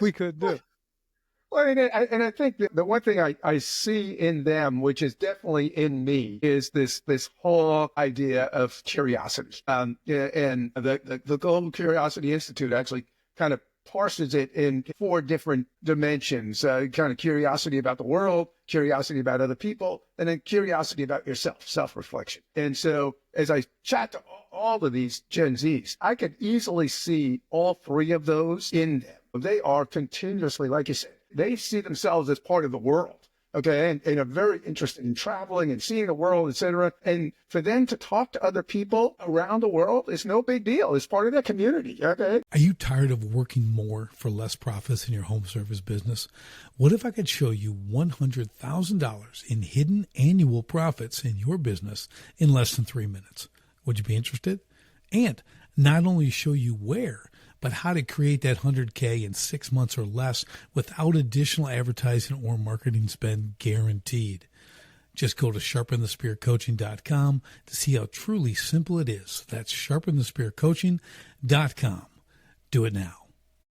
we could do. Well, and I think that the one thing I see in them, which is definitely in me, is this whole idea of curiosity. Yeah, and the Global Curiosity Institute actually kind of parses it in four different dimensions: kind of curiosity about the world, curiosity about other people, and then curiosity about yourself, self-reflection. And so, as I chat to all of these Gen Zs, I could easily see all three of those in them. They are continuously, like you said, they see themselves as part of the world, okay, and are very interested in traveling and seeing the world, etc. And for them to talk to other people around the world is no big deal. It's part of their community, okay? Are you tired of working more for less profits in your home service business? What if I could show you $100,000 in hidden annual profits in your business in less than 3 minutes? Would you be interested? And not only show you where, but how to create that 100K in 6 months or less without additional advertising or marketing spend guaranteed. Just go to sharpenthespearcoaching.com to see how truly simple it is. That's sharpenthespearcoaching.com. Do it now.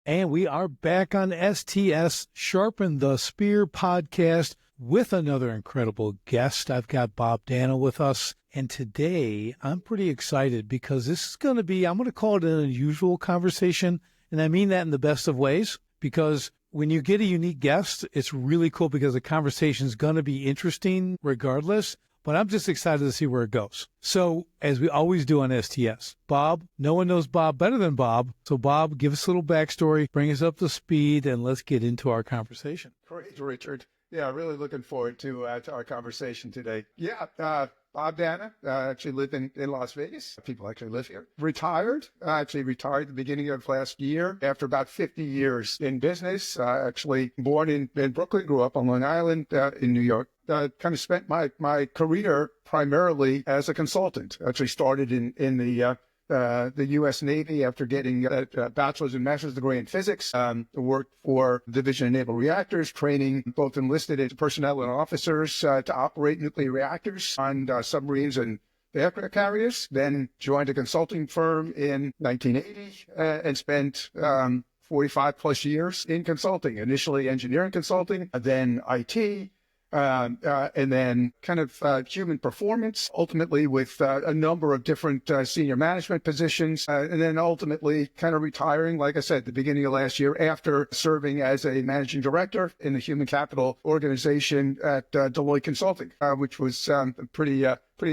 And we are back on STS Sharpen the Spear podcast with another incredible guest. I've got Bob Danna with us. And today I'm pretty excited because this is going to be, I'm going to call it an unusual conversation. And I mean that in the best of ways, because when you get a unique guest, it's really cool because the conversation is going to be interesting regardless. But I'm just excited to see where it goes. So as we always do on STS, Bob, no one knows Bob better than Bob. So Bob, give us a little backstory, bring us up to speed, and let's get into our conversation. Great, Richard. Yeah, really looking forward to our conversation today. Yeah, Bob Danna, actually live in Las Vegas. People actually live here. Retired, actually retired at the beginning of last year after about 50 years in business. Actually born in Brooklyn, grew up on Long Island in New York. Kind of spent my career primarily as a consultant. Actually started in the U.S. Navy after getting a bachelor's and master's degree in physics. Worked for Division of Naval Reactors, training both enlisted personnel and officers to operate nuclear reactors on submarines and aircraft carriers. Then joined a consulting firm in 1980 and spent 45 plus years in consulting. Initially engineering consulting, then IT. And then kind of human performance, ultimately with a number of different senior management positions, and then ultimately kind of retiring, like I said, at the beginning of last year after serving as a managing director in the human capital organization at Deloitte Consulting, which was a pretty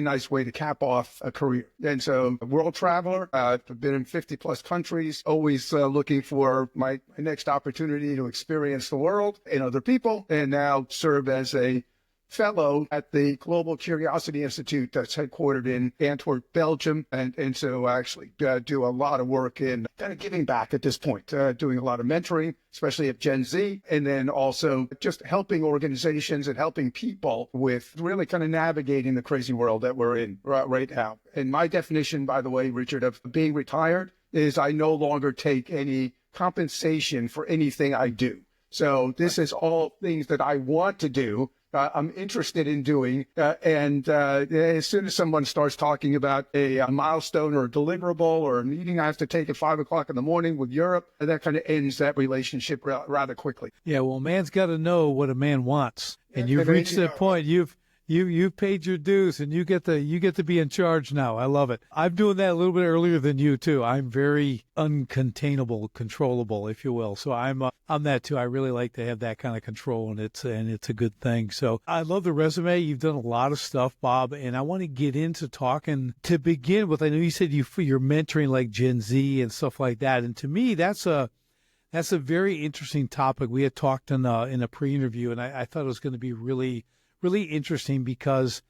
nice way to cap off a career. And so a world traveler, I've been in 50 plus countries, always looking for my next opportunity to experience the world and other people, and now serve as a fellow at the Global Curiosity Institute that's headquartered in Antwerp, Belgium. And so I actually do a lot of work in kind of giving back at this point, doing a lot of mentoring, especially of Gen Z, and then also just helping organizations and helping people with really kind of navigating the crazy world that we're in right now. And my definition, by the way, Richard, of being retired is I no longer take any compensation for anything I do. So this is all things that I want to do. I'm interested in doing, and as soon as someone starts talking about a milestone or a deliverable or a meeting I have to take at 5 o'clock in the morning with Europe, that kind of ends that relationship rather quickly. Yeah, well, a man's got to know what a man wants, and you've reached that point. You've paid your dues, and you get to be in charge now. I love it. I'm doing that a little bit earlier than you too. I'm very uncontainable, controllable, if you will. So I'm that too. I really like to have that kind of control, and it's a good thing. So I love the resume. You've done a lot of stuff, Bob, and I want to get into talking to begin with. I know you said you're mentoring like Gen Z and stuff like that, and to me that's a very interesting topic. We had talked in a pre-interview, and I thought it was going to be really interesting because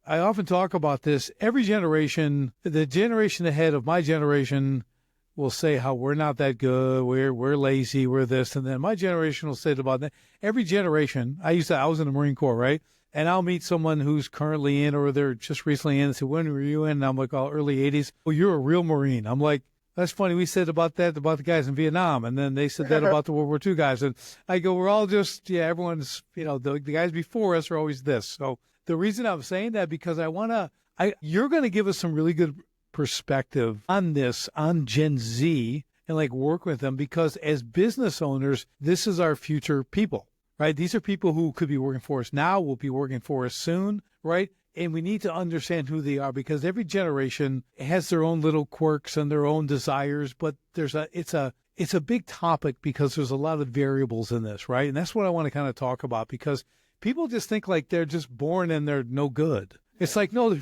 I often talk about this. Every generation, the generation ahead of my generation will say how we're not that good, we're lazy, we're this, and then my generation will say about that. Every generation, I was in the Marine Corps, right? And I'll meet someone who's currently in or they're just recently in and say, when were you in? And I'm like, oh, early 80s. Well, you're a real Marine. I'm like, that's funny. We said about the guys in Vietnam, and then they said that about the World War II guys. And I go, we're all just, everyone's, the guys before us are always this. So the reason I'm saying that, because you're going to give us some really good perspective on this, on Gen Z and like work with them, because as business owners, this is our future people, right? These are people who could be working for us now, will be working for us soon, right? And we need to understand who they are, because every generation has their own little quirks and their own desires, but it's a big topic because there's a lot of variables in this, right? And that's what I want to kind of talk about, because people just think like they're just born and they're no good. It's like, no,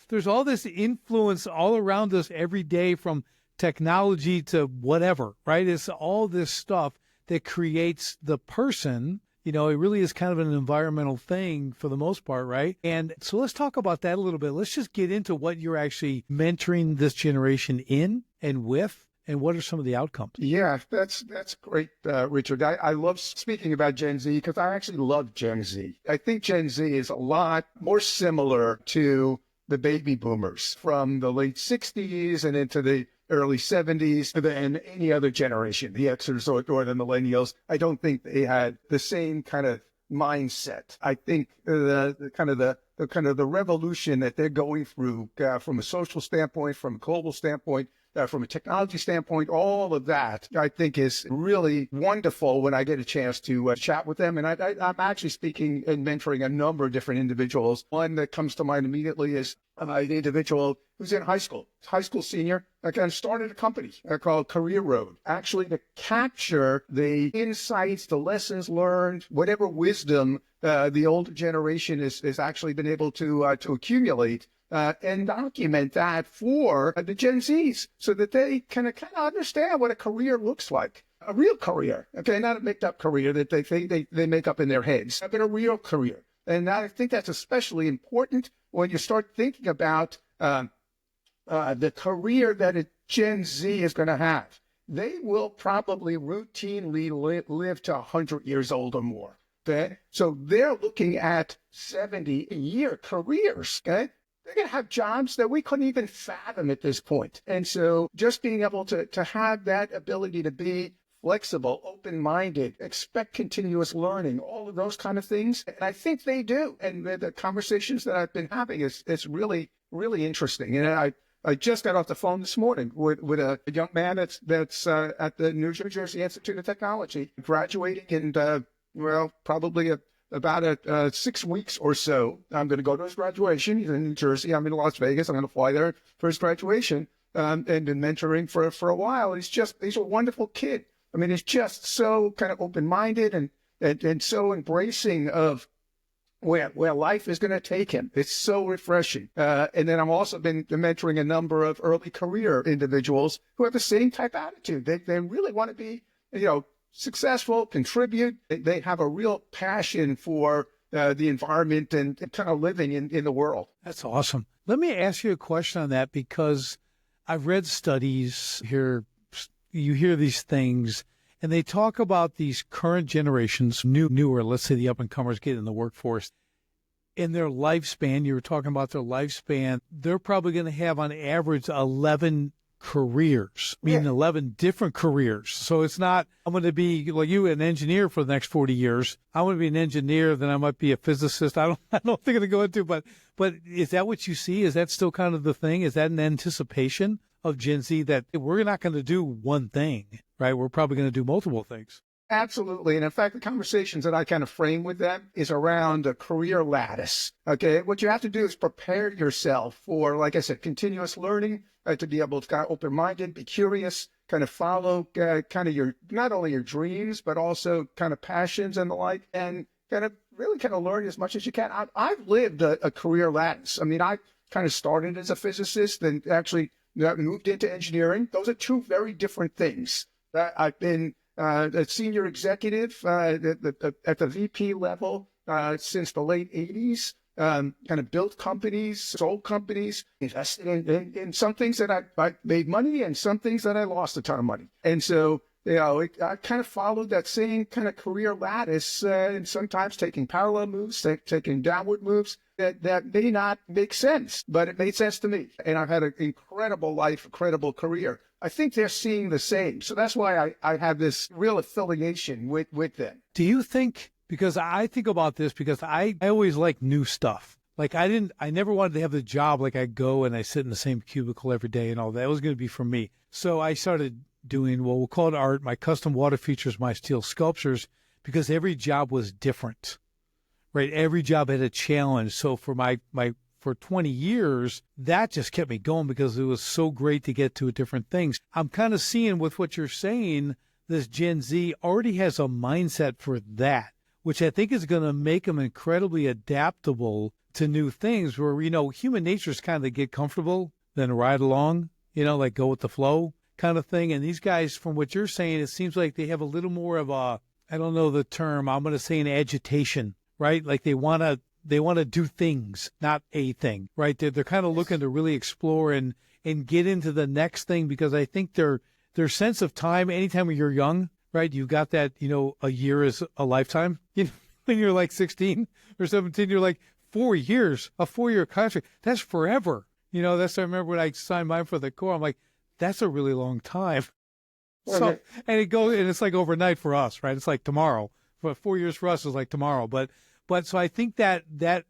there's all this influence all around us every day, from technology to whatever, right? It's all this stuff that creates the person. It really is kind of an environmental thing for the most part, right? And so let's talk about that a little bit. Let's just get into what you're actually mentoring this generation in and with, and what are some of the outcomes? Yeah, that's great, Richard. I love speaking about Gen Z because I actually love Gen Z. I think Gen Z is a lot more similar to the baby boomers from the late 60s and into the early 70s than any other generation, the Xers or the millennials. I don't think they had the same kind of mindset. I think the revolution that they're going through from a social standpoint, from a global standpoint, from a technology standpoint, all of that, I think, is really wonderful when I get a chance to chat with them. And I'm actually speaking and mentoring a number of different individuals. One that comes to mind immediately is an individual who's in high school senior, kind of started a company called Career Road, actually to capture the insights, the lessons learned, whatever wisdom the older generation has actually been able to accumulate. And document that for the Gen Zs so that they can kind of understand what a career looks like. A real career, okay, not a made-up career that they think they make up in their heads, but a real career. And I think that's especially important when you start thinking about the career that a Gen Z is going to have. They will probably routinely live to 100 years old or more, okay? So they're looking at 70-year careers, okay? They're going to have jobs that we couldn't even fathom at this point. And so just being able to have that ability to be flexible, open-minded, expect continuous learning, all of those kind of things. And I think they do. And the conversations that I've been having is really, really interesting. And I just got off the phone this morning with a young man that's at the New Jersey Institute of Technology, graduating in, probably about 6 weeks or so. I'm going to go to his graduation. He's in New Jersey. I'm in Las Vegas. I'm going to fly there for his graduation, and been mentoring for a while. He's a wonderful kid. I mean, he's just so kind of open-minded and so embracing of where life is going to take him. It's so refreshing. And then I've also been mentoring a number of early career individuals who have the same type attitude. They really want to be, successful, contribute. They have a real passion for the environment and kind of living in the world. That's awesome. Let me ask you a question on that, because I've read studies here. You hear these things, and they talk about these current generations, newer, let's say the up-and-comers get in the workforce. In their lifespan, you were talking about their lifespan, they're probably going to have on average 11 careers, meaning 11 different careers. So it's not, I'm going to be like you, an engineer for the next 40 years. I'm going to be an engineer, then I might be a physicist. I don't think I'm going to go into, but is that what you see? Is that still kind of the thing? Is that an anticipation of Gen Z that we're not going to do one thing, right? We're probably going to do multiple things. Absolutely. And in fact, the conversations that I kind of frame with them is around a career lattice. Okay. What you have to do is prepare yourself for, like I said, continuous learning, to be able to kind of open-minded, be curious, kind of follow kind of your, not only your dreams, but also kind of passions and the like, and kind of really kind of learn as much as you can. I've lived a career lattice. I mean, I kind of started as a physicist and actually moved into engineering. Those are two very different things. I've been a senior executive at the VP level since the late 80s, kind of built companies, sold companies, invested in some things that I made money and some things that I lost a ton of money. And so, I kind of followed that same kind of career lattice, and sometimes taking parallel moves, taking downward moves that may not make sense, but it made sense to me. And I've had an incredible life, incredible career. I think they're seeing the same. So that's why I have this real affiliation with them. Do you think, because I think about this, because I always like new stuff. Like I never wanted to have the job like I go and I sit in the same cubicle every day and all that. It was going to be for me. So I started doing, well, we'll call it art, my custom water features, my steel sculptures, because every job was different, right? Every job had a challenge. So for for 20 years, that just kept me going because it was so great to get to different things. I'm kind of seeing with what you're saying, this Gen Z already has a mindset for that, which I think is going to make them incredibly adaptable to new things where, human nature is kind of get comfortable, then ride along, like go with the flow kind of thing. And these guys, from what you're saying, it seems like they have a little more of a, I don't know the term, I'm going to say an agitation, right? Like they want to do things, not a thing, right? They're kind of looking to really explore and get into the next thing, because I think their sense of time, anytime when you're young, right? You got that, a year is a lifetime. When you're like 16 or 17, you're like 4 years, a 4-year contract. That's forever. I remember when I signed mine for the Corps, I'm like, that's a really long time. So, and it's like overnight for us, right? It's like tomorrow. But 4 years for us is like tomorrow. But so I think that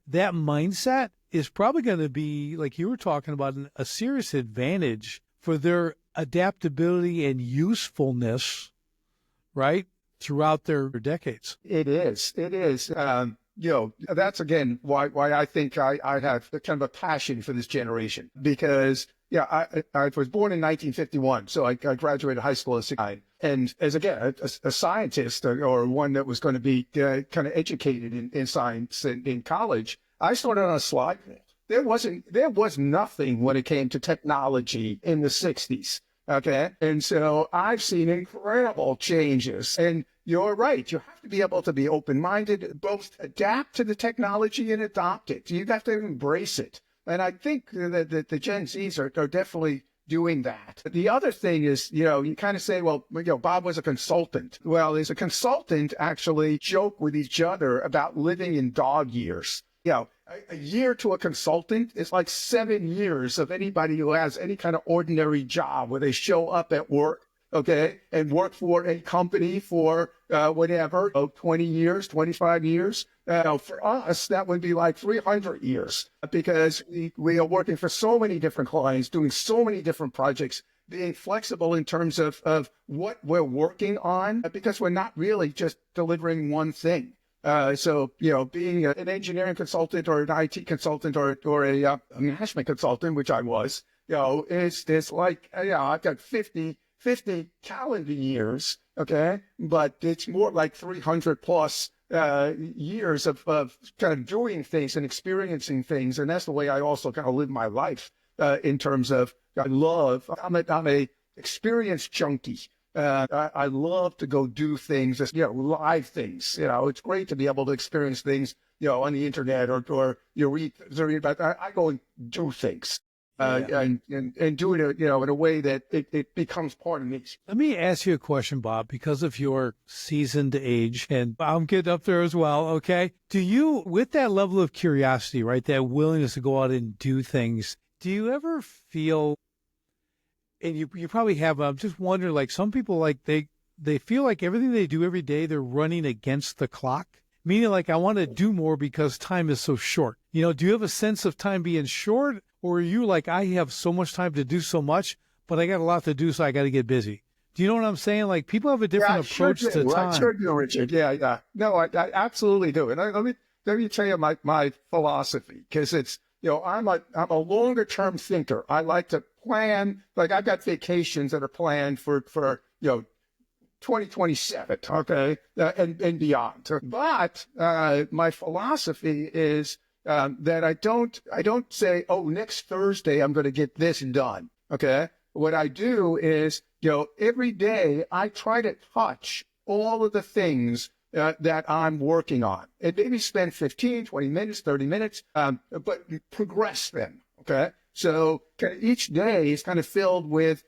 mindset is probably going to be, like you were talking about, a serious advantage for their adaptability and usefulness, right, throughout their decades. It is. That's again why I think I have kind of a passion for this generation, because I was born in 1951, so I graduated high school at 69, and as a scientist or one that was going to be kind of educated in science in college, I started on a slide rule. There was nothing when it came to technology in the 60s. Okay. And so I've seen incredible changes, and you're right. You have to be able to be open-minded, both adapt to the technology and adopt it. You have to embrace it. And I think that the Gen Zs are definitely doing that. The other thing is, you kind of say, well, Bob was a consultant. Well, as a consultant, actually joke with each other about living in dog years. A year to a consultant is like 7 years of anybody who has any kind of ordinary job where they show up at work, okay, and work for a company for 20 years, 25 years. For us, that would be like 300 years, because we are working for so many different clients, doing so many different projects, being flexible in terms of what we're working on, because we're not really just delivering one thing. So being an engineering consultant or an IT consultant or a management consultant, which I was, it's like, I've got 50 calendar years, okay? But it's more like 300 plus years of kind of doing things and experiencing things. And that's the way I also kind of live my life in terms of, I'm a experience junkie. I love to go do things, live things. It's great to be able to experience things, on the internet or you read, but I go and do things, and do it, in a way that it becomes part of me. Let me ask you a question, Bob, because of your seasoned age, and I'm getting up there as well. Okay. Do you, with that level of curiosity, right, that willingness to go out and do things, do you ever feel, and you probably have, I'm just wondering, like some people, like they feel like everything they do every day, they're running against the clock, meaning like I want to do more because time is so short. Do you have a sense of time being short, or are you like, I have so much time to do so much, but I got a lot to do, so I got to get busy? Do you know what I'm saying? Like people have a different approach to time. I sure do, Richard. Yeah. No, I absolutely do. And let me tell you my philosophy, because it's, I'm a longer term thinker. I like to plan, like I've got vacations that are planned for 2027, okay, and beyond. But my philosophy is that I don't say, oh, next Thursday I'm going to get this done, okay? What I do is, every day I try to touch all of the things that I'm working on, and maybe spend 15, 20 minutes, 30 minutes, but progress them, okay? So each day is kind of filled with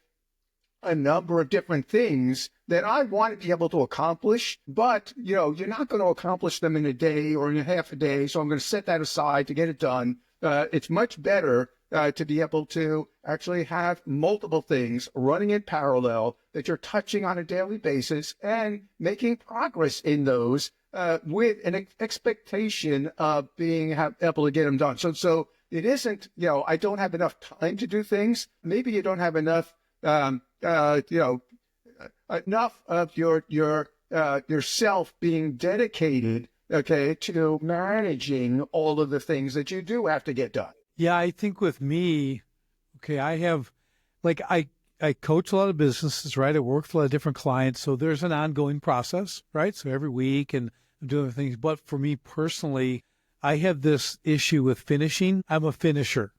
a number of different things that I want to be able to accomplish, but, you're not going to accomplish them in a day or in a half a day, so I'm going to set that aside to get it done. It's much better to be able to actually have multiple things running in parallel that you're touching on a daily basis and making progress in those with an expectation of being able to get them done. So it isn't, I don't have enough time to do things. Maybe you don't have enough, enough of yourself being dedicated, okay, to managing all of the things that you do have to get done. Yeah, I think with me, okay, I have, like, I coach a lot of businesses, right? I work with a lot of different clients. So there's an ongoing process, right? So every week and I'm doing things. But for me personally, I have this issue with finishing. I'm a finisher.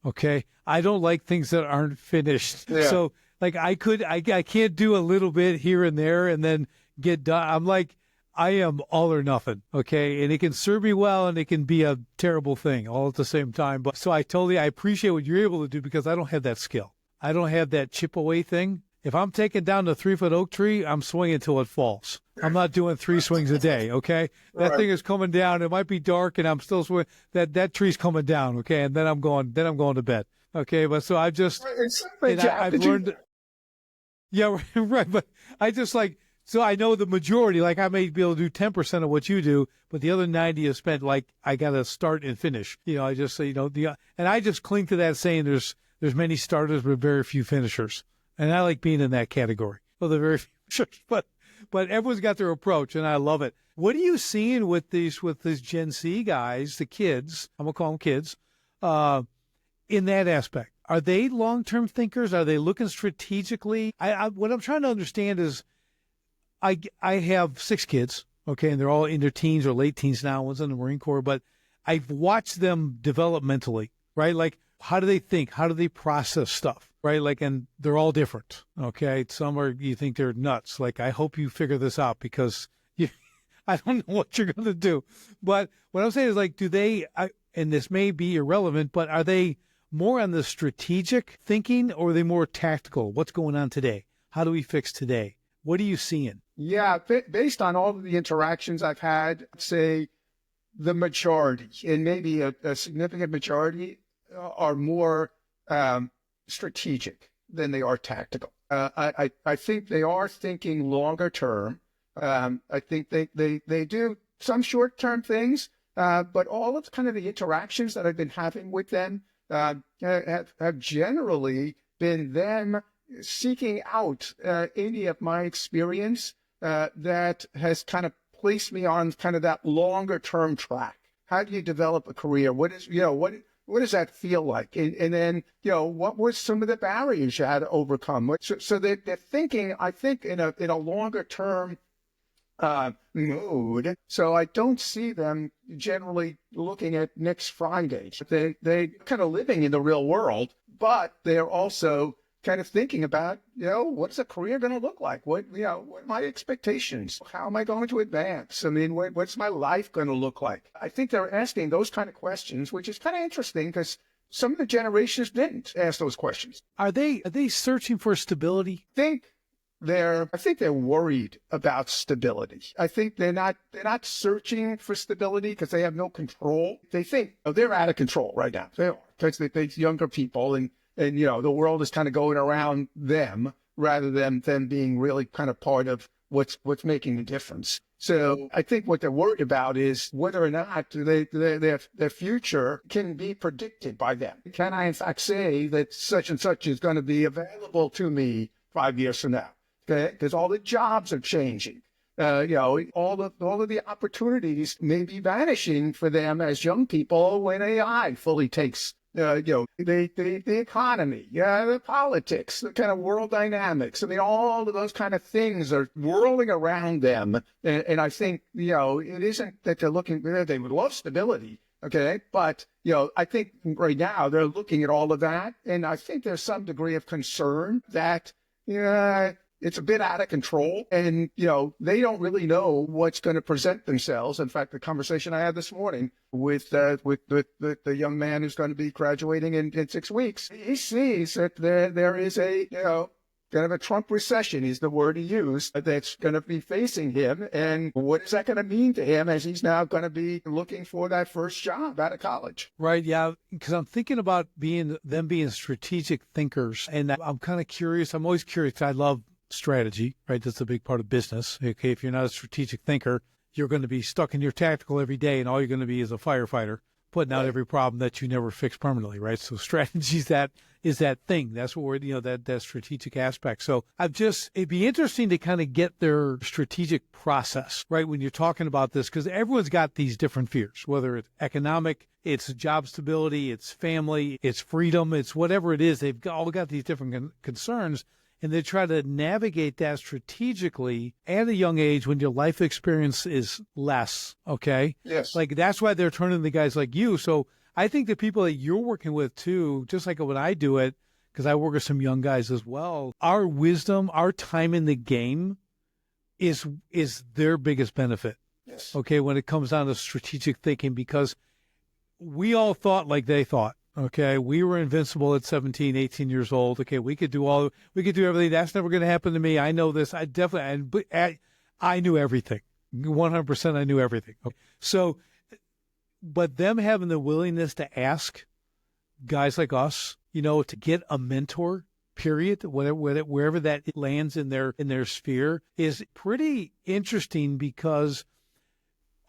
Okay. I don't like things that aren't finished. Yeah. So like I can't do a little bit here and there and then get done. I'm like, I am all or nothing. Okay. And it can serve me well and it can be a terrible thing all at the same time. But so I appreciate what you're able to do because I don't have that skill. I don't have that chip away thing. If I'm taking down the 3-foot oak tree, I'm swinging till it falls. I'm not doing 3 swings a day, okay? That thing is coming down. It might be dark, and I'm still swinging. That tree's coming down, okay? And then I'm going to bed, okay? But so I've learned. Yeah, right. But I just so I know the majority. Like I may be able to do 10% of what you do, but the other 90 is spent. Like I got to start and finish. I just say and I just cling to that saying. There's many starters, but very few finishers. And I like being in that category. Well, the very few finishers, but everyone's got their approach, and I love it. What are you seeing with these Gen Z guys, the kids? I'm gonna call them kids. In that aspect, are they long-term thinkers? Are they looking strategically? What I'm trying to understand is, I have 6 kids, okay, and they're all in their teens or late teens now. One's in the Marine Corps, but I've watched them developmentally, right? Like, how do they think? How do they process stuff, right? Like, and they're all different, okay? Some you think they're nuts. Like, I hope you figure this out because I don't know what you're going to do. But what I'm saying is, like, and this may be irrelevant, but are they more on the strategic thinking or are they more tactical? What's going on today? How do we fix today? What are you seeing? Yeah, based on all of the interactions I've had, say the majority, and maybe a significant majority, are more strategic than they are tactical. I think they are thinking longer term. I think they do some short term things, but all of kind of the interactions that I've been having with them have generally been them seeking out any of my experience that has kind of placed me on kind of that longer term track. How do you develop a career? What does that feel like? And then, what were some of the barriers you had to overcome? So they're thinking, I think, in a longer term mood. So I don't see them generally looking at next Friday. They kind of living in the real world, but they're also kind of thinking about, what's a career going to look like? What are my expectations? How am I going to advance? I mean, what's my life going to look like? I think they're asking those kind of questions, which is kind of interesting because some of the generations didn't ask those questions. Are they searching for stability? I think they're worried about stability. I think they're not searching for stability because they have no control. They think they're out of control right now. They are, because they're younger people and the world is kind of going around them rather than them being really kind of part of what's making the difference. So I think what they're worried about is whether or not their future can be predicted by them. Can I in fact say that such and such is going to be available to me 5 years from now? Okay, because all the jobs are changing. All of the opportunities may be vanishing for them as young people when AI fully takes the economy, the politics, the kind of world dynamics. I mean, all of those kind of things are whirling around them. And I think, it isn't that they're looking, they would love stability. Okay. But, I think right now they're looking at all of that. And I think there's some degree of concern that, it's a bit out of control and, they don't really know what's going to present themselves. In fact, the conversation I had this morning with the young man who's going to be graduating in 6 weeks, he sees that there is a, kind of a Trump recession is the word he used that's going to be facing him. And what is that going to mean to him as he's now going to be looking for that first job out of college? Right. Yeah. Because I'm thinking about being strategic thinkers. And I'm kind of curious. I'm always curious. I love strategy, right? That's a big part of business. Okay. If you're not a strategic thinker, you're going to be stuck in your tactical every day and all you're going to be is a firefighter. putting out every problem that you never fix permanently, right? So strategies, that is that thing. That's what we're, that strategic aspect. So it'd be interesting to kind of get their strategic process, right? When you're talking about this, because everyone's got these different fears, whether it's economic, it's job stability, it's family, it's freedom, it's whatever it is. They've all got these different concerns. And they try to navigate that strategically at a young age when your life experience is less, okay? Yes. Like, that's why they're turning to guys like you. So I think the people that you're working with, too, just like when I do it, because I work with some young guys as well, our wisdom, our time in the game is their biggest benefit, Yes. okay, when it comes down to strategic thinking, because we all thought like they thought. Okay, we were invincible at 17, 18 years old. Okay, we could do everything. That's never going to happen to me. I know this. I knew everything. 100% I knew everything. Okay. So, but them having the willingness to ask guys like us, to get a mentor, period, wherever that lands in their sphere, is pretty interesting, because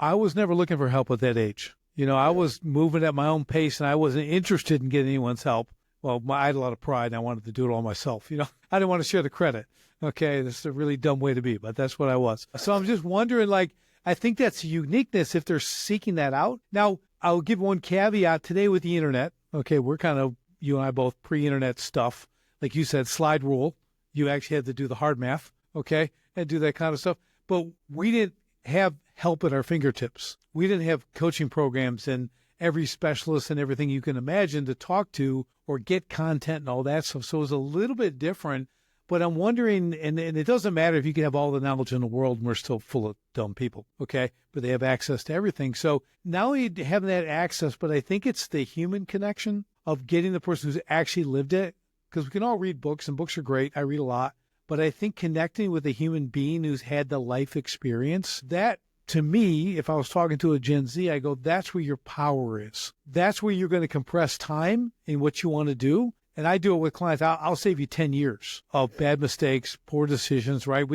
I was never looking for help at that age. I was moving at my own pace, and I wasn't interested in getting anyone's help. Well, I had a lot of pride, and I wanted to do it all myself. I didn't want to share the credit. Okay, that's a really dumb way to be, but that's what I was. So I'm just wondering, I think that's a uniqueness if they're seeking that out. Now, I'll give one caveat today with the internet. Okay, we're kind of, you and I both, pre-internet stuff. Like you said, slide rule. You actually had to do the hard math, okay, and do that kind of stuff. But we didn't have help at our fingertips. We didn't have coaching programs and every specialist and everything you can imagine to talk to or get content and all that stuff. So it was a little bit different. But I'm wondering, and it doesn't matter if you can have all the knowledge in the world and we're still full of dumb people, okay? But they have access to everything. So not only having that access, but I think it's the human connection of getting the person who's actually lived it. Because we can all read books, and books are great. I read a lot. But I think connecting with a human being who's had the life experience, that, to me, if I was talking to a Gen Z, I go, that's where your power is. That's where you're going to compress time in what you want to do. And I do it with clients. I'll save you 10 years of bad mistakes, poor decisions, right?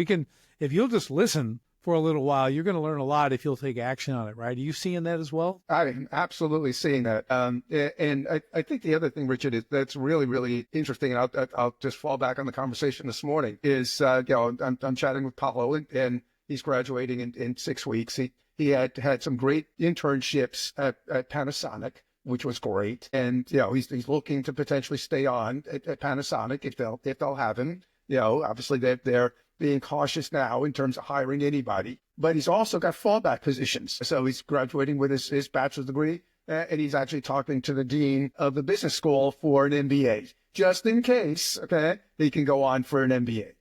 If you'll just listen for a little while, you're going to learn a lot if you'll take action on it, right? Are you seeing that as well? I'm absolutely seeing that. And I think the other thing, Richard, is that's really, really interesting. And I'll just fall back on the conversation this morning is, I'm chatting with Paulo, and he's graduating in 6 weeks. He had some great internships at Panasonic, which was great. And, he's looking to potentially stay on at Panasonic if they'll have him. Obviously they're being cautious now in terms of hiring anybody, but he's also got fallback positions. So he's graduating with his bachelor's degree, and he's actually talking to the dean of the business school for an MBA, just in case, okay, he can go on for an MBA.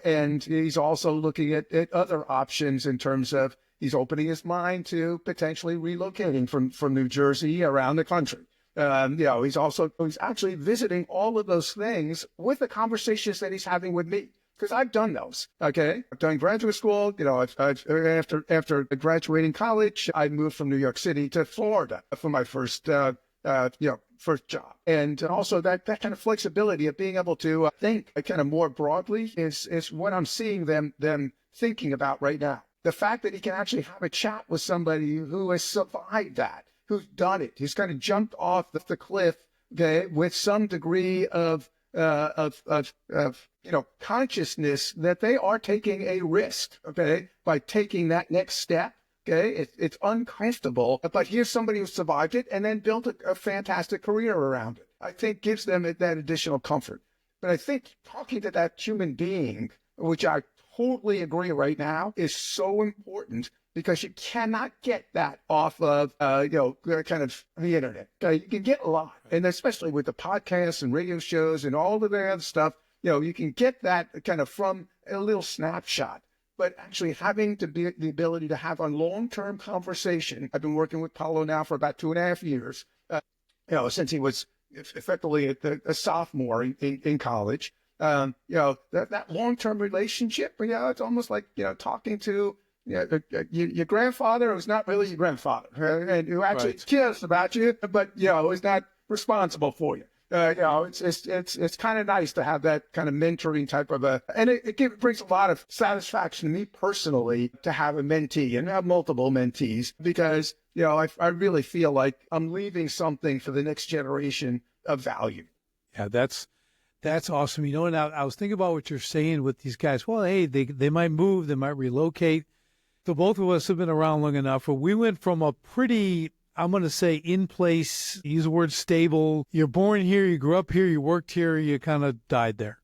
And he's also looking at other options in terms of he's opening his mind to potentially relocating from New Jersey around the country. He's actually visiting all of those things with the conversations that he's having with me. Because I've done those, okay? I've done graduate school. After graduating college, I moved from New York City to Florida for my first job. And also that kind of flexibility of being able to think kind of more broadly is what I'm seeing them thinking about right now. The fact that he can actually have a chat with somebody who has survived that, who's done it, who's kind of jumped off the cliff, okay, with some degree of consciousness that they are taking a risk, okay, by taking that next step. Okay, it's uncomfortable, but here's somebody who survived it and then built a fantastic career around it. I think gives them that additional comfort. But I think talking to that human being, which I totally agree right now, is so important, because you cannot get that off of, kind of the internet. Okay? You can get a lot, and especially with the podcasts and radio shows and all of the other stuff, you can get that kind of from a little snapshot. But actually having the ability to have a long-term conversation. I've been working with Paulo now for about 2.5 years, since he was effectively a sophomore in college. That long-term relationship, it's almost like, talking to your grandfather who's not really your grandfather, and who actually cares about you, but, is not responsible for you. It's kind of nice to have that kind of mentoring type of and it brings a lot of satisfaction to me personally to have a mentee and have multiple mentees because, I really feel like I'm leaving something for the next generation of value. Yeah, that's awesome. And I was thinking about what you're saying with these guys. Well, hey, they might move, they might relocate. So both of us have been around long enough where we went from a pretty, I'm going to say, in place, use the word stable. You're born here, you grew up here, you worked here, you kind of died there,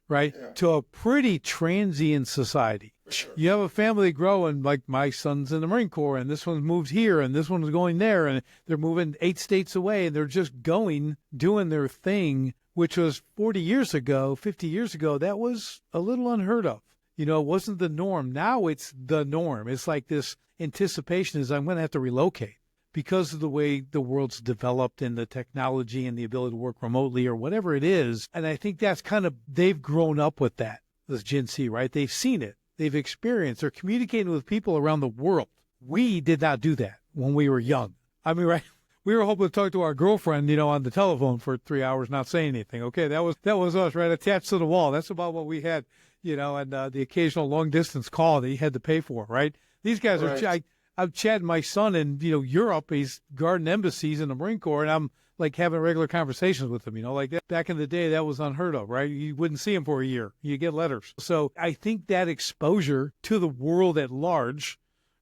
right? Yeah. To a pretty transient society. Sure. You have a family growing, like my son's in the Marine Corps, and this one's moved here, and this one's going there, and they're moving 8 states away, and they're just doing their thing, which was 40 years ago, 50 years ago, that was a little unheard of. It wasn't the norm. Now it's the norm. It's like this anticipation is I'm going to have to relocate because of the way the world's developed and the technology and the ability to work remotely or whatever it is. And I think that's they've grown up with that, this Gen Z, right? They've seen it. They've experienced. They're communicating with people around the world. We did not do that when we were young. I mean, right? We were hoping to talk to our girlfriend, on the telephone for 3 hours, not saying anything. Okay, that was us, right, attached to the wall. That's about what we had, and the occasional long distance call that you had to pay for, right? These guys are. I'm chatting my son in Europe. He's guarding embassies in the Marine Corps, and I'm like having regular conversations with him. Like that. Back in the day, that was unheard of, right? You wouldn't see him for a year. You get letters. So I think that exposure to the world at large,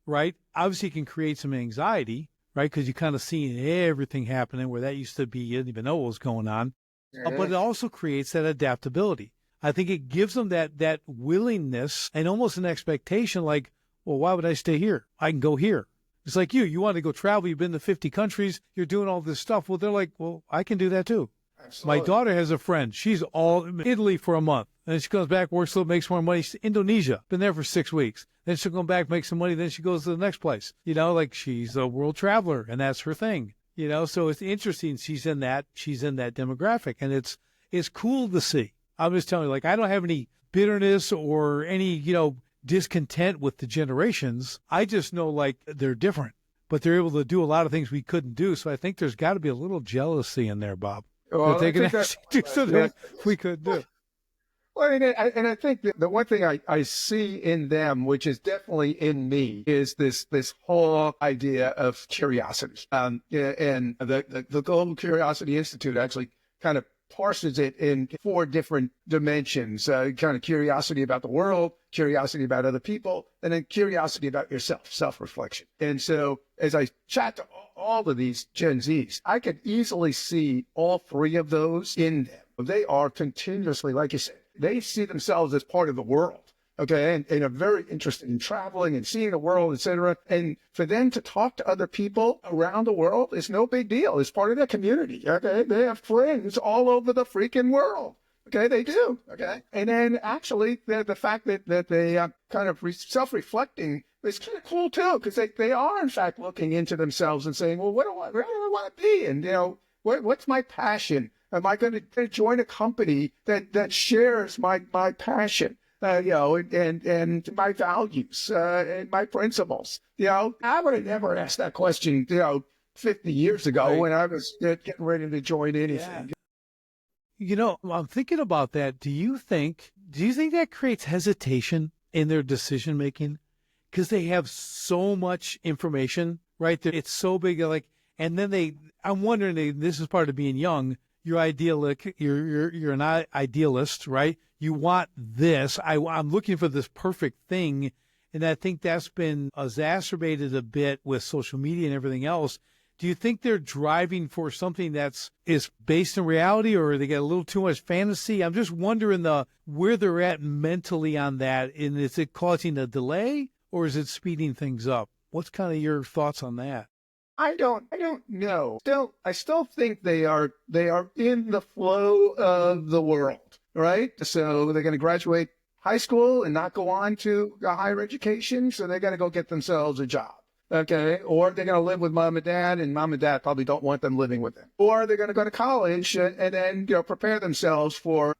right, obviously can create some anxiety. Right, because you kind of see everything happening where that used to be, you didn't even know what was going on. But it also creates that adaptability. I think it gives them that willingness and almost an expectation like, well, why would I stay here? I can go here. It's like you want to go travel. You've been to 50 countries. You're doing all this stuff. Well, they're like, well, I can do that too. Absolutely. My daughter has a friend. She's all in Italy for a month. And then she comes back, works a little, makes more money. She's Indonesia, been there for 6 weeks. Then she'll come back, make some money. Then she goes to the next place. Like she's a world traveler, and that's her thing. So it's interesting. She's in that demographic, and it's cool to see. I'm just telling you, like I don't have any bitterness or any discontent with the generations. I just know like they're different, but they're able to do a lot of things we couldn't do. So I think there's got to be a little jealousy in there, Bob. Well, that they can actually do something that we couldn't do. Well, I think that the one thing I see in them, which is definitely in me, is this whole idea of curiosity. And the Global Curiosity Institute actually kind of parses it in 4 different dimensions, kind of curiosity about the world, curiosity about other people, and then curiosity about yourself, self-reflection. And so as I chat to all of these Gen Zs, I could easily see all 3 of those in them. They are continuously, like you said, they see themselves as part of the world, okay, and are very interested in traveling and seeing the world, etc. And for them to talk to other people around the world is no big deal. It's part of their community, okay? They have friends all over the freaking world, okay? They do, okay? And then actually the fact that they kind of self-reflecting is kind of cool too, because they are in fact looking into themselves and saying, well, where do I want to be? And, what's my passion? Am I going to join a company that shares my passion, and my values, and my principles? I would have never asked that question, 50 years ago when I was getting ready to join anything. Yeah. I'm thinking about that. Do you think that creates hesitation in their decision making? Because they have so much information, right? It's so big, and then I'm wondering, this is part of being young. You're idyllic. You're an idealist, right? You want this. I'm looking for this perfect thing, and I think that's been exacerbated a bit with social media and everything else. Do you think they're driving for something is based in reality, or they get a little too much fantasy? I'm just wondering where they're at mentally on that, and is it causing a delay, or is it speeding things up? What's kind of your thoughts on that? I don't know. I still think they are in the flow of the world, right? So they're going to graduate high school and not go on to a higher education. So they're going to go get themselves a job. Okay. Or they're going to live with mom and dad probably don't want them living with them. Or they're going to go to college and then, prepare themselves for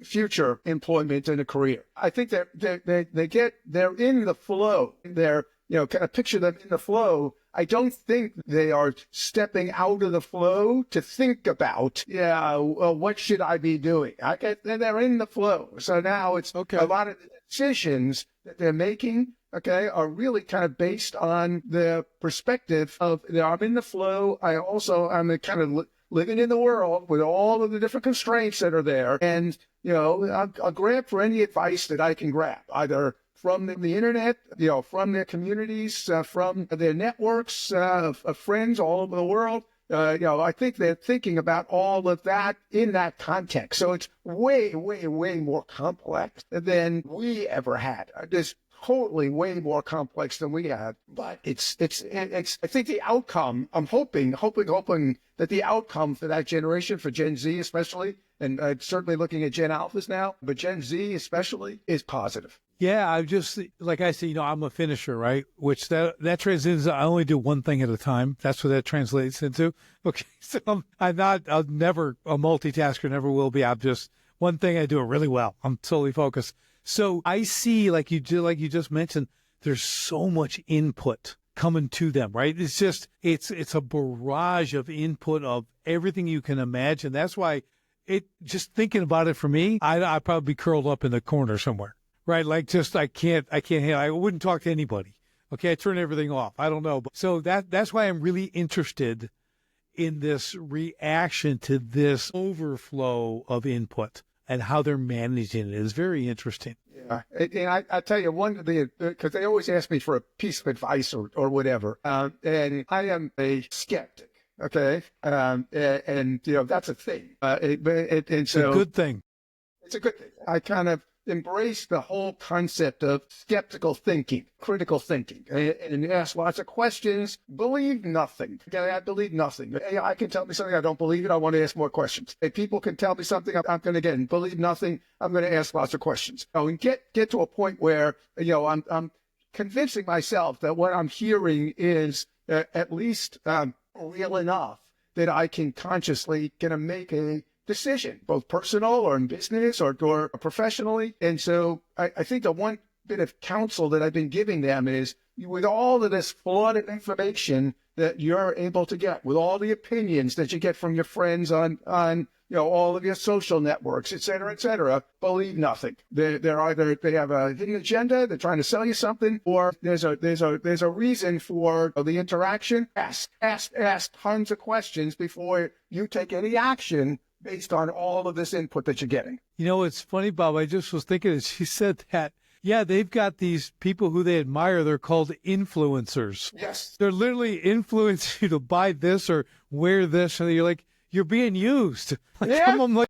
future employment and a career. I think they're in the flow. They're kind of picture them in the flow, I don't think they are stepping out of the flow to think about, well, what should I be doing? They're in the flow. So now it's Okay. a lot of the decisions that they're making, okay, are really kind of based on the perspective of, I'm in the flow. I'm kind of living in the world with all of the different constraints that are there. And, I'll grab for any advice that I can grab, either from the internet, from their communities, from their networks of friends all over the world. I think they're thinking about all of that in that context. So it's way, way, way more complex than we ever had. It's totally way more complex than we had. But it's I think the outcome, I'm hoping that the outcome for that generation, for Gen Z especially, and certainly looking at Gen Alphas now, but Gen Z especially, is positive. Yeah, I just, like I say, I'm a finisher, right? Which that translates, I only do one thing at a time. That's what that translates into. Okay, so I'll never a multitasker, never will be. I'm just, one thing I do it really well. I'm solely focused. So I see, like you just mentioned, there's so much input coming to them, right? It's just, it's a barrage of input of everything you can imagine. That's why just thinking about it for me, I'd probably be curled up in the corner somewhere. Right, like just I can't handle. I wouldn't talk to anybody. Okay, I turn everything off. I don't know. So that's why I'm really interested in this reaction to this overflow of input and how they're managing it. It's very interesting. Yeah, and I tell you, because they always ask me for a piece of advice or whatever, and I am a skeptic. Okay, and that's a thing. It's a good thing. It's a good thing. I kind of embrace the whole concept of skeptical thinking, critical thinking, and ask lots of questions. Believe nothing. Okay, I believe nothing. AI can tell me something, I don't believe it. I want to ask more questions. If people can tell me something, I'm going to, again, believe nothing. I'm going to ask lots of questions. And get to a point where, I'm convincing myself that what I'm hearing is at least real enough that I can consciously make a decision, both personal or in business or professionally. And so I think the one bit of counsel that I've been giving them is, with all of this flooded information that you're able to get, with all the opinions that you get from your friends on all of your social networks, et cetera, believe nothing. They have a hidden agenda, they're trying to sell you something, or there's a reason for the interaction. Ask tons of questions before you take any action based on all of this input that you're getting. It's funny, Bob. I just was thinking, she said that, yeah, they've got these people who they admire. They're called influencers. Yes. They're literally influencing you to buy this or wear this. And you're like, you're being used. Like, Yeah. some of them, like,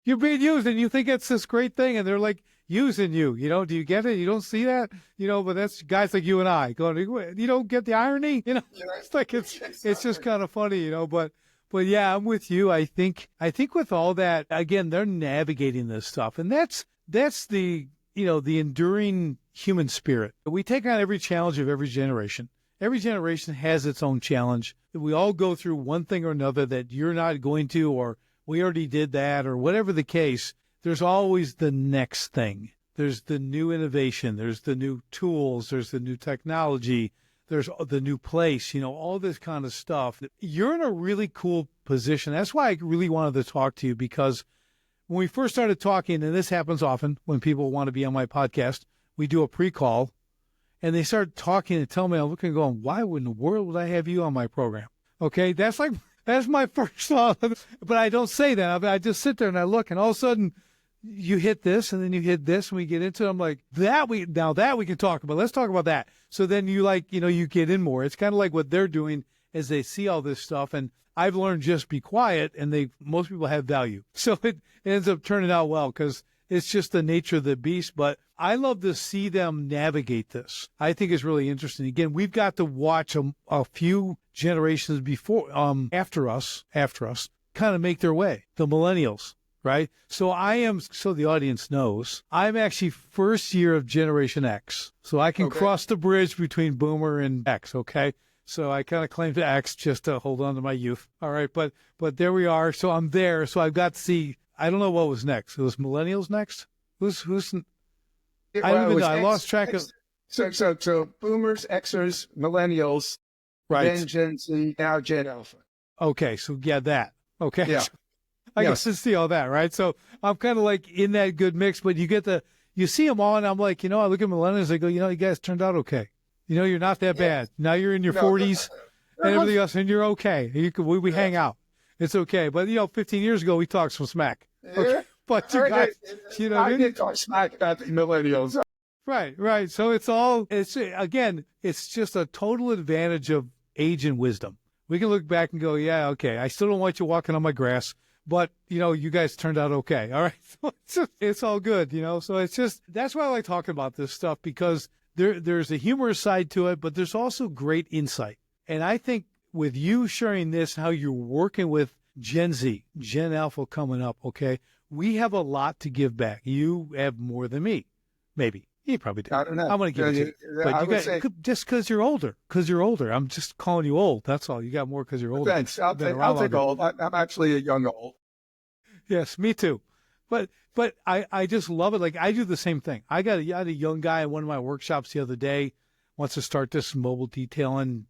you're being used and you think it's this great thing. And they're like using you. Do you get it? You don't see that? But that's guys like you and I going, you don't get the irony? It's like, it's just kind of funny, But yeah, I'm with you. I think with all that, again, they're navigating this stuff. And that's the, the enduring human spirit. We take on every challenge of every generation. Every generation has its own challenge. We all go through one thing or another that you're not going to, or we already did that, or whatever the case. There's always the next thing. There's the new innovation. There's the new tools. There's the new technology. There's the new place, all this kind of stuff. You're in a really cool position. That's why I really wanted to talk to you, because when we first started talking, and this happens often when people want to be on my podcast, we do a pre-call, and they start talking and tell me, I'm looking and going, why in the world would I have you on my program? Okay, that's my first thought. But I don't say that. I just sit there and I look, and all of a sudden, you hit this, and then you hit this, and we get into it. I'm like, that we can talk about. Let's talk about that. So then you get in more. It's kind of like what they're doing as they see all this stuff. And I've learned just be quiet, and most people have value. So it ends up turning out well, because it's just the nature of the beast. But I love to see them navigate this. I think it's really interesting. Again, we've got to watch a few generations after us, kind of make their way. The millennials. Right? So so the audience knows, I'm actually first year of Generation X. So I can cross the bridge between Boomer and X, okay? So I kind of claim to X just to hold on to my youth. All right, but there we are. So I'm there. So I've got to see, I don't know what was next. It was millennials next? Who's I don't even know. I lost track of. So boomers, Xers, millennials, Right. then Gen Z, now Gen Alpha. Okay. So yeah, that. Okay. Yeah. I Yeah. guess to see all that, right? So I'm kind of like in that good mix, but you see them all, and I'm like, I look at millennials, I go, you guys turned out okay. You're not that bad. Now you're in your No, 40s and everything else, and you're okay. We hang out. It's okay. But 15 years ago, we talked some smack. Okay. But you guys, what I I mean? did talk smack about the millennials. Right. So it's just a total advantage of age and wisdom. We can look back and go, yeah, okay, I still don't want you walking on my grass, but you guys turned out okay. All right. So it's all good, So that's why I like talking about this stuff, because there's a humorous side to it, but there's also great insight. And I think with you sharing this, how you're working with Gen Z, Gen Alpha coming up, okay, we have a lot to give back. You have more than me, maybe. You probably do. I don't know. I'm going to give it to you. But you got, just because you're older. I'm just calling you old. That's all. You got more because you're older. Thanks. I'll take old. I'm actually a young old. Yes, me too. But I just love it. Like, I do the same thing. I had a young guy in one of my workshops the other day, wants to start this mobile detailing,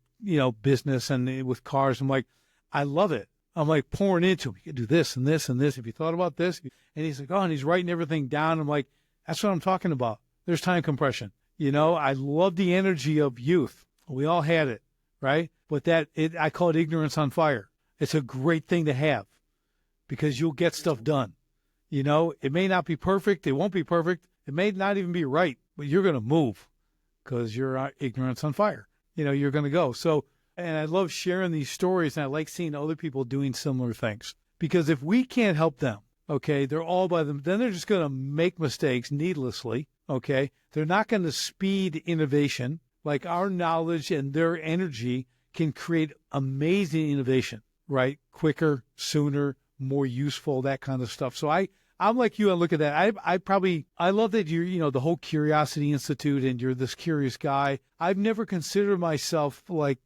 business and with cars. I'm like, I love it. I'm like pouring into him. You can do this and this and this. Have you thought about this? And he's like, oh, and he's writing everything down. I'm like, that's what I'm talking about. There's time compression. I love the energy of youth. We all had it, right? But I call it ignorance on fire. It's a great thing to have because you'll get stuff done. It may not be perfect. It won't be perfect. It may not even be right, but you're going to move because you're ignorance on fire. You're going to go. So, and I love sharing these stories, and I like seeing other people doing similar things, because if we can't help them, okay, they're all by them, then they're just going to make mistakes needlessly. Okay. They're not going to speed innovation. Like, our knowledge and their energy can create amazing innovation, right? Quicker, sooner, more useful, that kind of stuff. So I'm like you. I look at that. I love that you're, the whole Curiosity Institute, and you're this curious guy. I've never considered myself like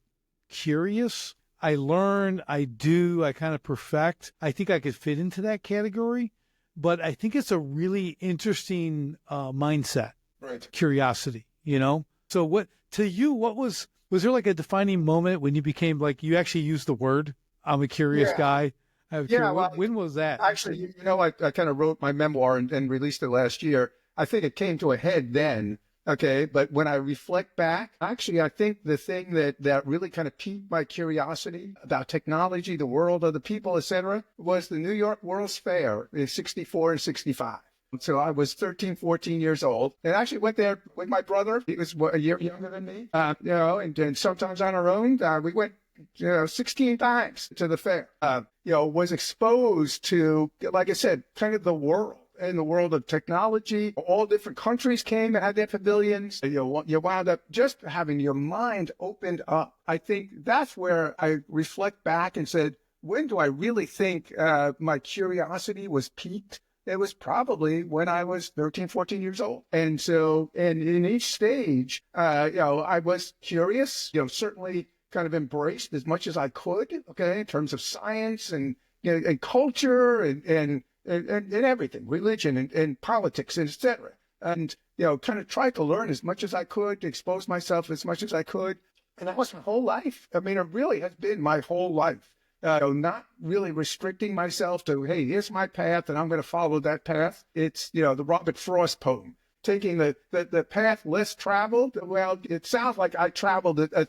curious. I learn, I kind of perfect. I think I could fit into that category. But I think it's a really interesting mindset, right? Curiosity, So what was there like a defining moment when you became like, you actually used the word, I'm a curious guy? When was that? Actually, I kind of wrote my memoir and released it last year. I think it came to a head then. Okay. But when I reflect back, actually, I think the thing that really kind of piqued my curiosity about technology, the world, other people, etc., was the New York World's Fair in 64 and 65. So I was 13, 14 years old, and I actually went there with my brother. He was a year younger than me, and sometimes on our own. We went 16 times to the fair, was exposed to, like I said, kind of the world. In the world of technology, all different countries came and had their pavilions. You wound up just having your mind opened up. I think that's where I reflect back and said, when do I really think my curiosity was piqued? It was probably when I was 13, 14 years old. And so, and in each stage, I was curious, certainly kind of embraced as much as I could, okay, in terms of science and culture and everything, religion and politics, and et cetera. And, kind of tried to learn as much as I could, to expose myself as much as I could. And that was my whole life. I mean, it really has been my whole life. Not really restricting myself to, hey, here's my path and I'm going to follow that path. It's, the Robert Frost poem, taking the path less traveled. Well, it sounds like I traveled a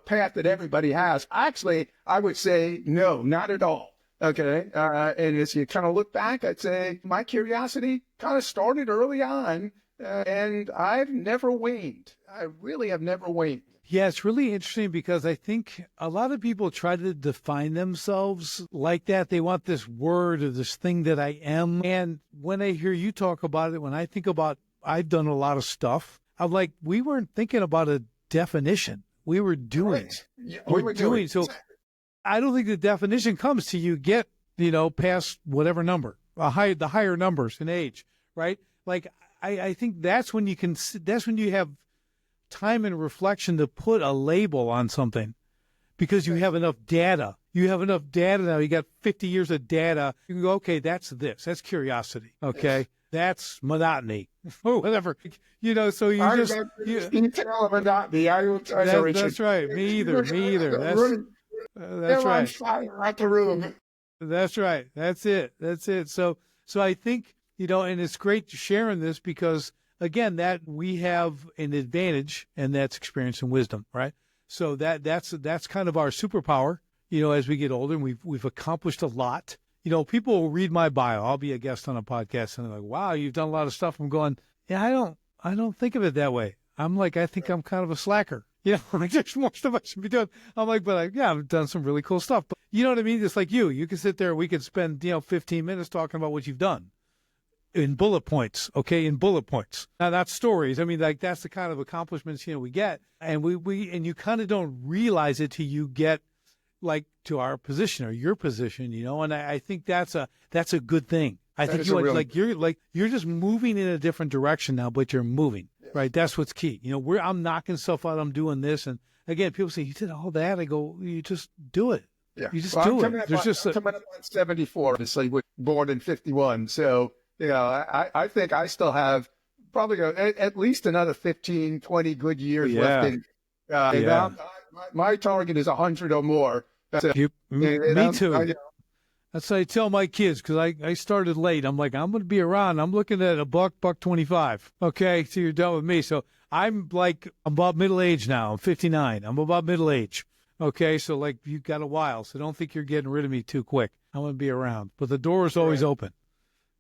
path that everybody has. Actually, I would say, no, not at all. Okay. And as you kind of look back, I'd say my curiosity kind of started early on, and I've never waned. I really have never waned. Yeah, it's really interesting because I think a lot of people try to define themselves like that. They want this word or this thing that I am. And when I hear you talk about it, when I think about, I've done a lot of stuff, I'm like, we weren't thinking about a definition. We were doing. Right. Yeah, we were doing. So I don't think the definition comes till you get, past whatever number, the higher numbers in age, right? Like, I think that's when you have time and reflection to put a label on something, because you have enough data. You have enough data now. You got 50 years of data. You can go, okay, that's curiosity. Okay. That's monotony or whatever. So you I just, got detail of monotony. I will tell you, Richard. that's right. Me either. That's They're on right. fire at the room. That's right. That's it. So I think, and it's great sharing this because again, that we have an advantage, and that's experience and wisdom, right? So that's kind of our superpower, as we get older, and we've accomplished a lot. People will read my bio. I'll be a guest on a podcast and they're like, wow, you've done a lot of stuff. I'm going, yeah, I don't think of it that way. I'm like, I think I'm kind of a slacker. Like there's more stuff I should be doing. I'm like, yeah, I've done some really cool stuff. But you know what I mean? It's like you can sit there, we could spend, 15 minutes talking about what you've done in bullet points. Okay. In bullet points. Now that's stories. I mean, like that's the kind of accomplishments, we get, and and you kind of don't realize it till you get like to our position or your position, and I think that's a good thing. I think you're just moving in a different direction now, but you're moving, right? That's what's key. I'm knocking stuff out. I'm doing this. And again, people say, you did all that. I go, you just do it. Yeah. You just do it. I'm coming up on 74, obviously, born in 51. So, I think I still have probably at least another 15, 20 good years left in. My target is 100 or more. Me too. That's what I tell my kids, because I started late. I'm like, I'm going to be around. I'm looking at $1.25. Okay, so you're done with me. So I'm about middle age now. I'm 59. I'm about middle age. Okay, so like you've got a while. So don't think you're getting rid of me too quick. I'm going to be around. But the door is always open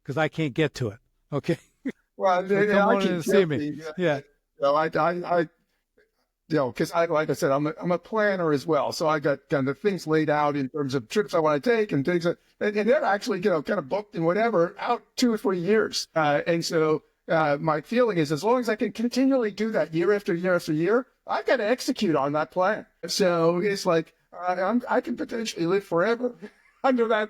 because I can't get to it. Okay? Well, so come on in and see me. Yeah. Because like I said, I'm a planner as well. So I got kind of things laid out in terms of trips I want to take and things, and they're actually, kind of booked and whatever out 2 or 3 years. And so my feeling is as long as I can continually do that year after year after year, I've got to execute on that plan. So it's like, I can potentially live forever under that.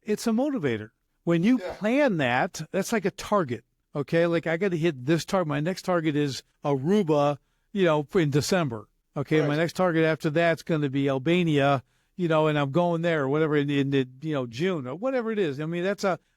It's a motivator. When you plan that's like a target. Okay, like I got to hit this target. My next target is Aruba, in December. Okay, right. My next target after that's going to be Albania, and I'm going there or whatever in June or whatever it is. I mean,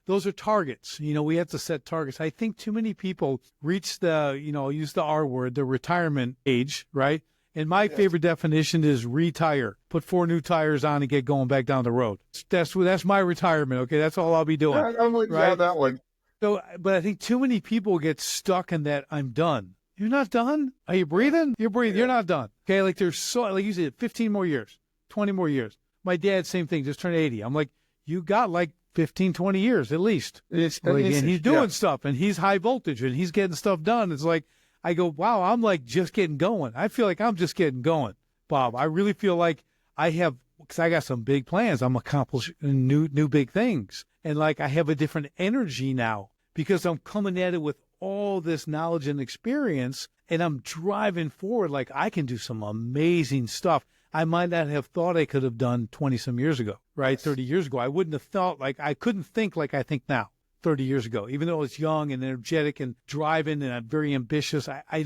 those are targets. We have to set targets. I think too many people reach the, use the R word, the retirement age, right? And my favorite definition is retire. Put 4 new tires on and get going back down the road. That's my retirement. Okay, that's all I'll be doing. I'm with you on that one. So, but I think too many people get stuck in that I'm done. You're not done? Are you breathing? You're breathing. Yeah. You're not done. Okay, like there's like you said, 15 more years, 20 more years. My dad, same thing, just turned 80. I'm like, you got like 15, 20 years at least. And he's doing stuff, and he's high voltage, and he's getting stuff done. It's like, I go, wow, I'm like just getting going. I feel like I'm just getting going, Bob. I really feel like I have, because I got some big plans. I'm accomplishing new big things. And like I have a different energy now because I'm coming at it with all this knowledge and experience, and I'm driving forward like I can do some amazing stuff I might not have thought I could have done 20 some years ago, right? 30 years ago. I wouldn't have thought I couldn't think like I think now 30 years ago, even though I was young and energetic and driving and I'm very ambitious. I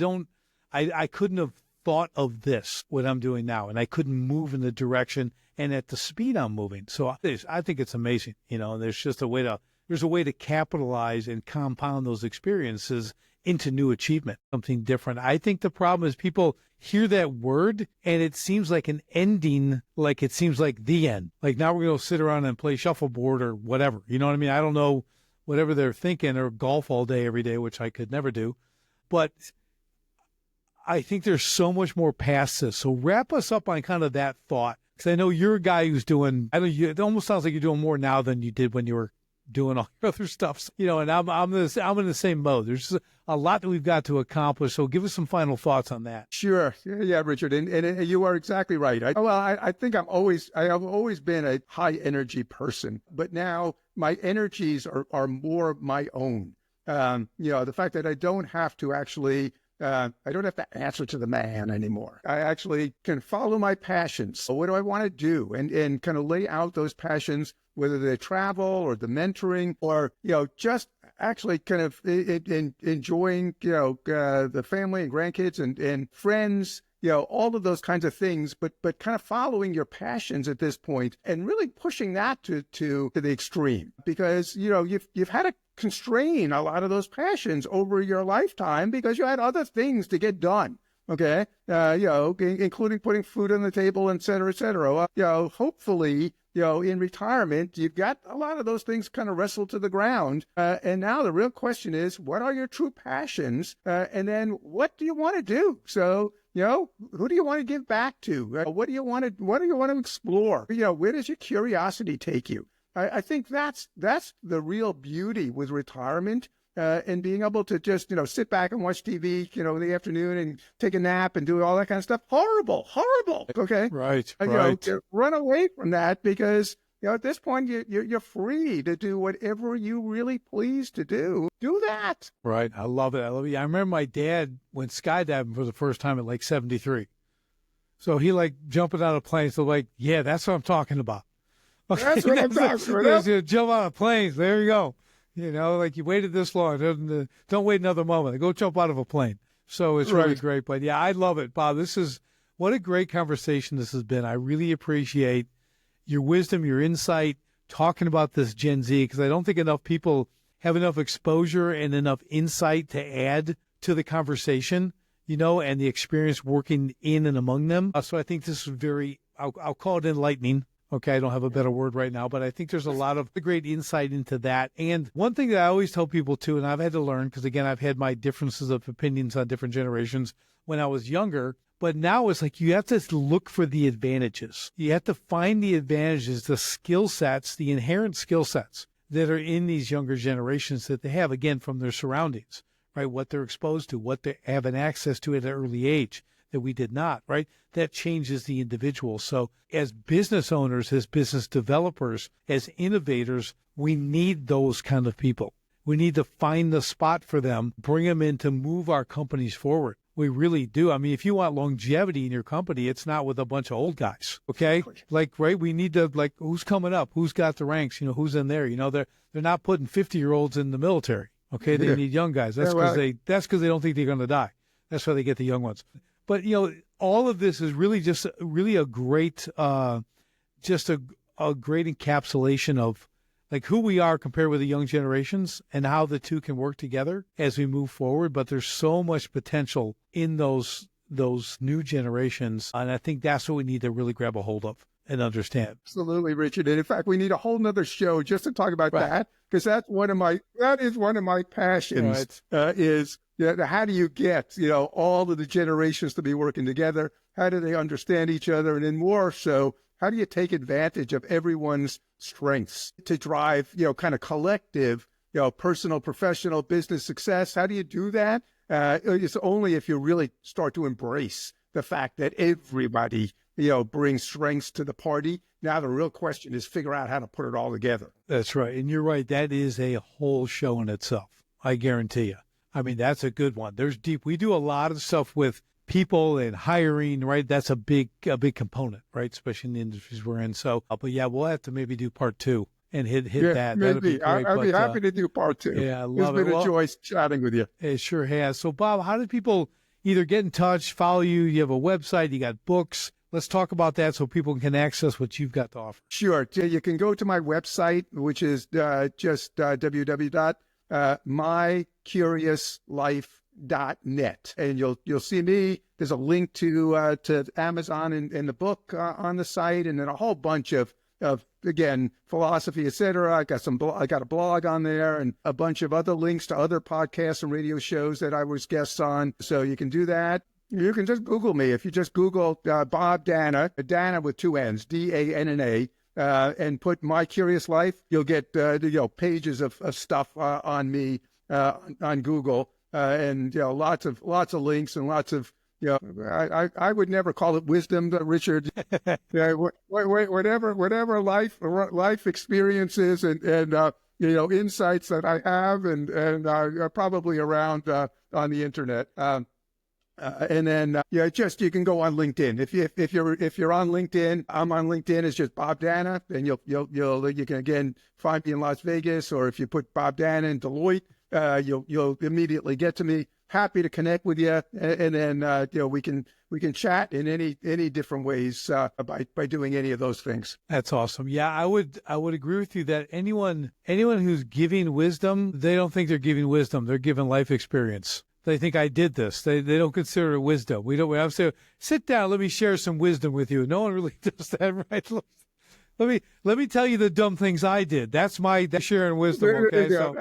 couldn't have thought of this, what I'm doing now, and I couldn't move in the direction and at the speed I'm moving. So I think it's amazing, there's just a way to capitalize and compound those experiences into new achievement, something different. I think the problem is people hear that word and it seems like an ending, like it seems like the end. Like now we're going to sit around and play shuffleboard or whatever. You know what I mean? I don't know, whatever they're thinking, or golf all day, every day, which I could never do. But I think there's so much more past this. So wrap us up on kind of that thought. Because I know you're a guy who's doing, it almost sounds like you're doing more now than you did when you were doing all your other stuff, and I'm in the same mode. There's a lot that we've got to accomplish. So give us some final thoughts on that. Sure. Yeah, Richard. And you are exactly right. I think I have always been a high energy person, but now my energies are more my own. The fact that I don't have to actually, I don't have to answer to the man anymore. I actually can follow my passions. So what do I want to do? And kind of lay out those passions, whether they're travel or the mentoring or, just actually kind of enjoying, the family and grandkids and friends all of those kinds of things, but kind of following your passions at this point and really pushing that to the extreme, because, you've had to constrain a lot of those passions over your lifetime because you had other things to get done. Okay. Including putting food on the table, et cetera, et cetera. Hopefully, in retirement, you've got a lot of those things kind of wrestled to the ground. And now the real question is, what are your true passions? And then what do you want to do? So, who do you want to give back to? What do you want to explore? Where does your curiosity take you? I think that's the real beauty with retirement. And being able to just, sit back and watch TV, in the afternoon and take a nap and do all that kind of stuff. Horrible. Okay. Right. Run away from that because, at this point, you're free to do whatever you really please to do. Do that. Right. I love it. I remember my dad went skydiving for the first time at like 73. So he jumping out of planes. So yeah, that's what I'm talking about. Okay, that's what I'm talking about. Jump out of planes. There you go. You waited this long. Don't wait another moment. Go jump out of a plane. So it's really great. But yeah, I love it, Bob. What a great conversation this has been. I really appreciate your wisdom, your insight, talking about this Gen Z, because I don't think enough people have enough exposure and enough insight to add to the conversation, and the experience working in and among them. So I think this is I'll call it enlightening. Okay, I don't have a better word right now, but I think there's a lot of great insight into that. And one thing that I always tell people too, and I've had to learn, because again, I've had my differences of opinions on different generations when I was younger, but now it's you have to look for the advantages. You have to find the advantages, the skill sets, the inherent skill sets that are in these younger generations that they have, again, from their surroundings, right? What they're exposed to, what they have an access to at an early age that we did not, right? That changes the individual. So as business owners, as business developers, as innovators, we need those kind of people. We need to find the spot for them, bring them in to move our companies forward. We really do. I mean, if you want longevity in your company, it's not with a bunch of old guys, okay? We need to, who's coming up? Who's got the ranks? Who's in there? They're not putting 50-year-olds in the military, okay? They need young guys. That's because they don't think they're going to die. That's why they get the young ones. But, all of this is really just really a great, a great encapsulation of who we are compared with the young generations and how the two can work together as we move forward. But there's so much potential in those new generations. And I think that's what we need to really grab a hold of and understand. Absolutely, Richard. And in fact, we need a whole nother show just to talk about that, because that is one of my passions, is how do you get, all of the generations to be working together? How do they understand each other? And then more so, how do you take advantage of everyone's strengths to drive, kind of collective, personal, professional, business success? How do you do that? It's only if you really start to embrace the fact that everybody, brings strengths to the party. Now the real question is figure out how to put it all together. That's right. And you're right. That is a whole show in itself. I guarantee you. I mean, that's a good one. We do a lot of stuff with people and hiring, right? That's a big component, right? Especially in the industries we're in. So, but yeah, we'll have to maybe do part 2 and hit that. Maybe. That'd be great. I'd be happy to do part 2. Yeah, I love it. It's been a joy chatting with you. It sure has. So, Bob, how do people either get in touch, follow you? You have a website, you got books. Let's talk about that so people can access what you've got to offer. Sure. You can go to my website, which is just www.mycuriouslife.net, and you'll see me. There's a link to Amazon and the book on the site, and then a whole bunch of again, philosophy, etc. I got a blog on there and a bunch of other links to other podcasts and radio shows that I was guests on. So you can do that. You can just Google me. If you just Google Bob Danna, Danna with 2 N's, Danna, and put My Curious Life, you'll get pages of stuff on me on Google, and lots of links and lots of I would never call it wisdom, Richard. Whatever life experiences and insights that I have and probably around on the internet. And then you can go on LinkedIn. If you're on LinkedIn, I'm on LinkedIn. It's just Bob Danna, and you can again find me in Las Vegas, or if you put Bob Danna in Deloitte, you'll immediately get to me. happy to connect with you, and then we can chat in any different ways by doing any of those things. That's awesome. Yeah, I would agree with you that anyone who's giving wisdom, they don't think they're giving wisdom. They're giving life experience. They think I did this. They don't consider it wisdom. I'm saying, sit down, let me share some wisdom with you. No one really does that, right? Let me tell you the dumb things I did. That's sharing wisdom. Okay, so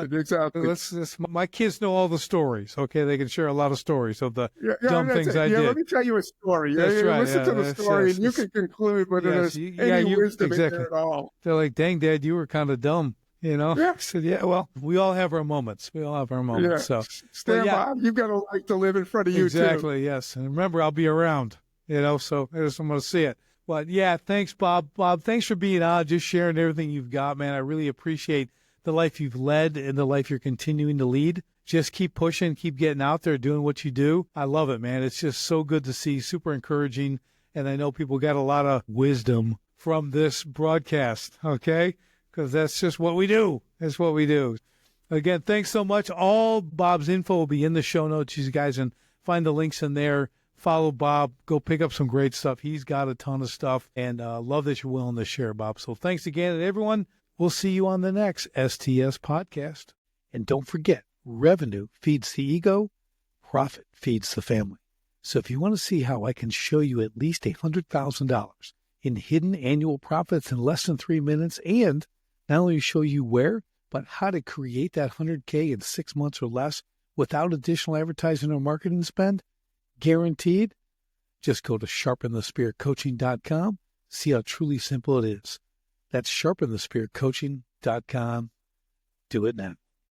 exactly. My kids know all the stories. Okay, they can share a lot of stories of the dumb things I did. Let me tell you a story. That's right. Listen to the story, and you can conclude whether there's any wisdom in there at all. They're like, "Dang, Dad, you were kind of dumb." Yeah. I said, yeah, well, we all have our moments. Yeah. So stand by. You've got a life to live in front of you, too. Exactly, yes. And remember, I'll be around, so I just want to see it. But yeah, thanks, Bob. Bob, thanks for being on, just sharing everything you've got, man. I really appreciate the life you've led and the life you're continuing to lead. Just keep pushing, keep getting out there, doing what you do. I love it, man. It's just so good to see, super encouraging. And I know people got a lot of wisdom from this broadcast, okay? Because that's just what we do. That's what we do. Again, thanks so much. All Bob's info will be in the show notes. You guys can find the links in there. Follow Bob. Go pick up some great stuff. He's got a ton of stuff. And love that you're willing to share, Bob. So thanks again. And everyone, we'll see you on the next STS podcast. And don't forget, revenue feeds the ego. Profit feeds the family. So if you want to see how I can show you at least $100,000 in hidden annual profits in less than 3 minutes, and not only show you where, but how to create that 100K in 6 months or less without additional advertising or marketing spend, guaranteed, just go to sharpenthespiritcoaching.com. See how truly simple it is. That's sharpenthespiritcoaching.com. Do it now.